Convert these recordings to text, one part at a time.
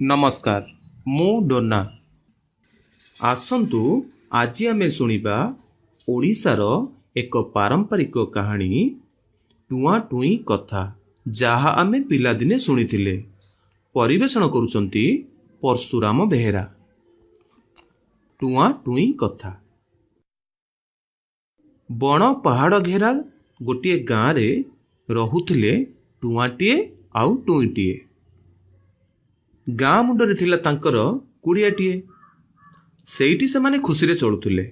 नमस्कार मु डोना आसंतु आज आमे सुनिबा ओडिशार एक पारंपरिक कहानी टुआ टुई कथा जहा आमे पिलादिने सुनिथिले। परिवेषण करुचंती परशुराम बेहेरा। टुआ टुई कथा। बण पहाड़ घेरा गोटे गाँ रे रहुथिले टुआटीए आउ टुईटीए। गाँ मुंडरे थिला तांकर कुड़ियाटीए। सेठी से माने खुशी रे चलुथिले।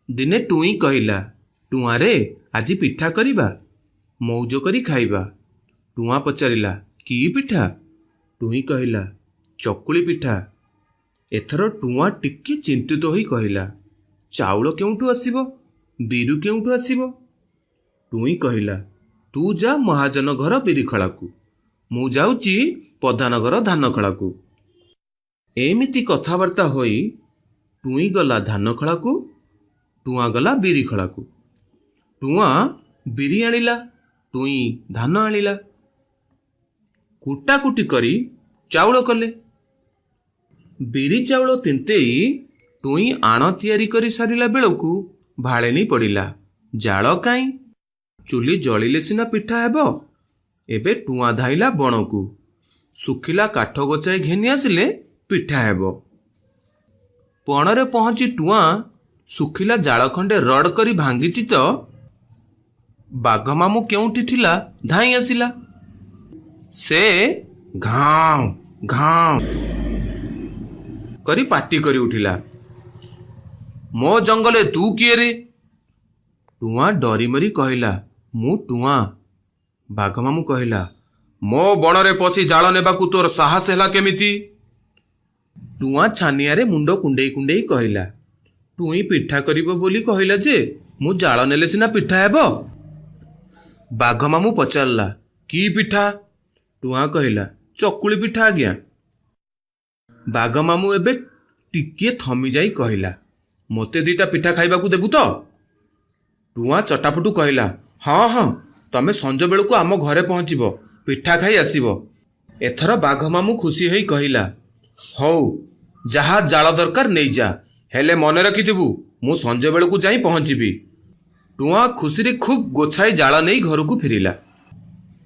दिने टुई कहिला, टुआ रे आज पिठा करिबा, मौज करी खाइबा। टुआ पचारिला, की पिठा? टुई कहिला, चकुली पिठा। एथर टुआ टिके चिंतित होई कहिला, चाउल केउठु आसीबो, बिरु केउठु आसीबो? टुई कहिला, तू जा महाजन घर बिरी खळाकू, मु जाउची प्रधानगर धान खळाकू। एमिति कथाबार्ता होई टुई गला धान खळाकू, टुआ गला बिरी खळाकू। टुआ बिरी आनिला, टुई धान आनिला। कुटाकुटी करी चाउल कले। बिरी चाउल तिंतेई टुई आण तियारी करी सारिला बेलकू भाळेनी पड़िला। जाळ काई? चुली जलिले सिना पिठा हेबो। एबे टुआ धाइला बणकू, सुखिला काठ गोचाई घेनी आसिले पिठा हेबो। पणरे पहुंची टुआ सुखिला जाळ खंडे रड करी भांगीची तो बाघ मामू केउठी थिला धाई आसिला। से घाव घाव करी पाटी करी उठिला, मो जंगले तू किए रे? टुआ डरी मरी कहिला, मु टुआ। बाघ मामू कहिला, मो बणरे पसी जाळ नेबाकू तोर साहस हैला केमिति? टुआ छानियारे मुंड कुंडेई कुंडेई कहिला, टुई पिठा करिबो बोली कहिला जे मु जाळ नेले सिना पिठा हेबो। बाघ मामू पचारला, की पिठा? टुआ कहिला, चकुली पिठा आज्ञा। बाघ मामू एबे टिके थमी जाई कहिला, मोते दीटा पिठा खाइबाकू देबू तो? टुआ चटापटू कहिला, हाँ हाँ, तमे संज बेलू आम घरे पहुँचब, पिठा खाई आसब। एथर बाघ मामू खुशी होई कहिला, हौ जहा जाळ दरकार नहीं जा, हेले मन रखिथिबु मु संज बेलू जाई पहुँचबी। टुआ खुशी रे खूब गोछाई जाळ नहीं घर को फेरिला।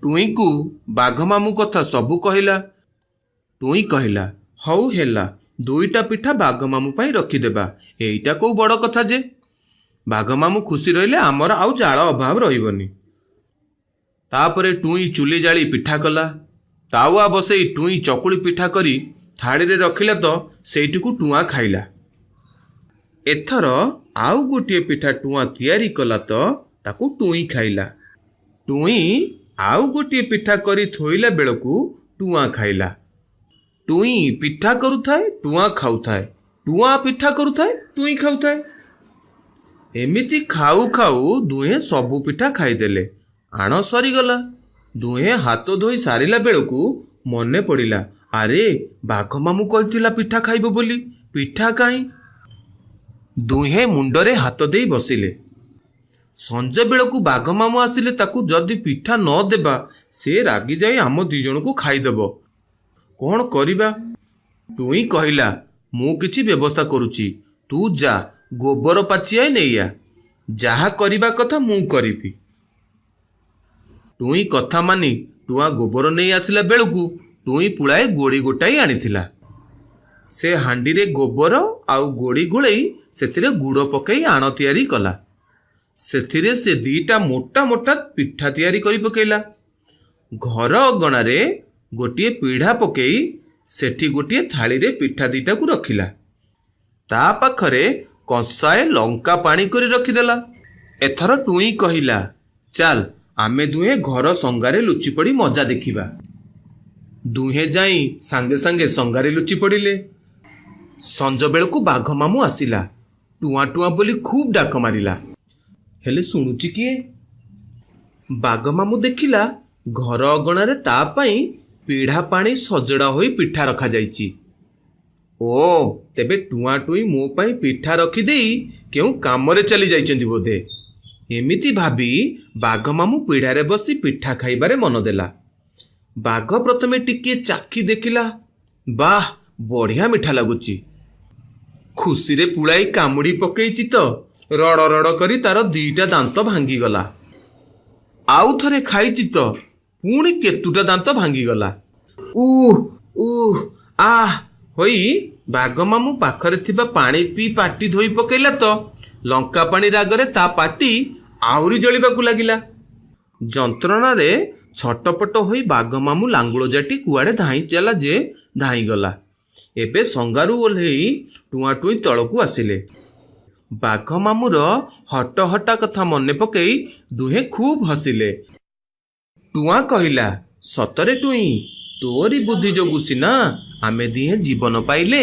टुई को बाघ मामू कथा सबू कहिला। टुई कहिला, हौ हेला, दुईटा पिठा बाघ मामू पाई रखिदेबा, एईटा को बड़ कथा जे। बाघ मामू खुशी रहिले आमर आउ जाळ अभाव रहिबनी। तापरे टुई चुली जाली पिठा कला। तावा बसई टुई चकुली पिठा करी थाड़ी रे रखिला तो सेठिकू टुआ खाइला। एथर आउ गोटे पिठा टुआ तियारी कला तो ताकू टुई खाइला। टुई आउ गोटे पिठा करी थोइला बेलकू टुआ खाइला। टुई पिठा करुथाए, टुआ खाउथाए, टुआ पिठा करुथाए, टुई खाउथाए। एमिति खाऊ खाऊ दुहे सबु पिठा खाइदेले। आण सरीगला। दुहे हाथ धोई सारिला बेलकू मने पड़िला, अरे बाघ मामू कहिथिला पिठा खाइबो बोली, पिठा काई? दुहे मुंडरे हाथ देई बसिले। संज बेलकू बाघ मामू आसिले ताकू जदि पिठा न देबा से रागी जाई आम दी जण को खाइदेबो। कौन करिबा? टुई कहिला, मु किछि व्यवस्था करूची, तू जा गोबर पाचिया नैया, जहा करिबा कथा मु करिबी। टुई कथा मानी टुआ गोबर नहीं आसिला बेलकू टुई पुलाए गोड़ी गोटाई आनिथिला। से हांडी रे गोबर आउ गोड़ी गोळेई सेथिरे गुड़ पकई आण तियारी कला। सेथिरे से दीटा मोटा मोटा पिठा तियारी करी पकेला। घर अगणा रे गोटिए पीढ़ा पकई सेठी गोटिए थाली रे पिठा दीटा को रखिला। ता पाखरे कंसाए लंका पानी करी रखिदेला। एथर टुई कहिला, चल आमे दुहे घर संगारे लुचि पड़ी मजा देखिबा। दुहे जाई सांगे सांगे संगारे लुचि पड़िले। संज बेलकू बाघ मामू आसिला। टुआ टुआ बोली खूब डाक मारिला, हेले शुणुची किए? बाघ मामू देखिला घर अगणारे ता पाई पीढ़ा पानी सजड़ा होई पिठा रखा जाइची। ओ तेबे टुआ टुई मो पाई पिठा रखी देई केउ कामरे चली जाइचंदी बोधे। एमिति भाबी बाघ मामू पीढ़ारे बसी पिठा खाइबारे मन देला। ବାଘ ପ୍ରଥମେ ଟିକିଏ ଚାଖି ଦେଖିଲା। ବାଃ, ବଢିଆ ମିଠା ଲାଗୁଛି। ଖୁସିରେ ପୁଳାଇ କାମୁଡ଼ି ପକେଇଛି ତ ରଡ଼ ରଡ଼ କରି ତାର 2ଟା ଦାନ୍ତ ଭାଙ୍ଗିଗଲା। ଆଉ ଥରେ ଖାଇଛି ତ ପୁଣି କେତୁଟା ଦାନ୍ତ ଭାଙ୍ଗିଗଲା। ଆଃ ହୋଇ ବାଘ ମାମୁଁ ପାଖରେ ଥିବା ପାଣି ପିଇ ପାଟି ଧୋଇ ପକେଇଲା ତ ଲଙ୍କା ପାଣି ରାଗରେ ତା ପାଟି ଆହୁରି ଜଳିବାକୁ ଲାଗିଲା। ଯନ୍ତ୍ରଣାରେ ଛଟପଟ ହୋଇ ବାଘ ମାମୁଁ ଲାଙ୍ଗୁଳ ଜାଟି କୁଆଡ଼େ ଧାଇଁଗଲା। ଏବେ ସଙ୍ଗାରୁ ଓହ୍ଲେଇ ଟୁଆଁ ଟୁଇଁ ତଳକୁ ଆସିଲେ। ବାଘ ମାମୁଁର ହଟହଟା କଥା ମନେ ପକେଇ ଦୁହେଁ ଖୁବ୍ ହସିଲେ। ଟୁଆଁ କହିଲା, ସତରେ ଟୁଇଁ, ତୋରି ବୁଦ୍ଧି ଯୋଗୁ ସିନା ଆମେ ଦିହେଁ ଜୀବନ ପାଇଲେ।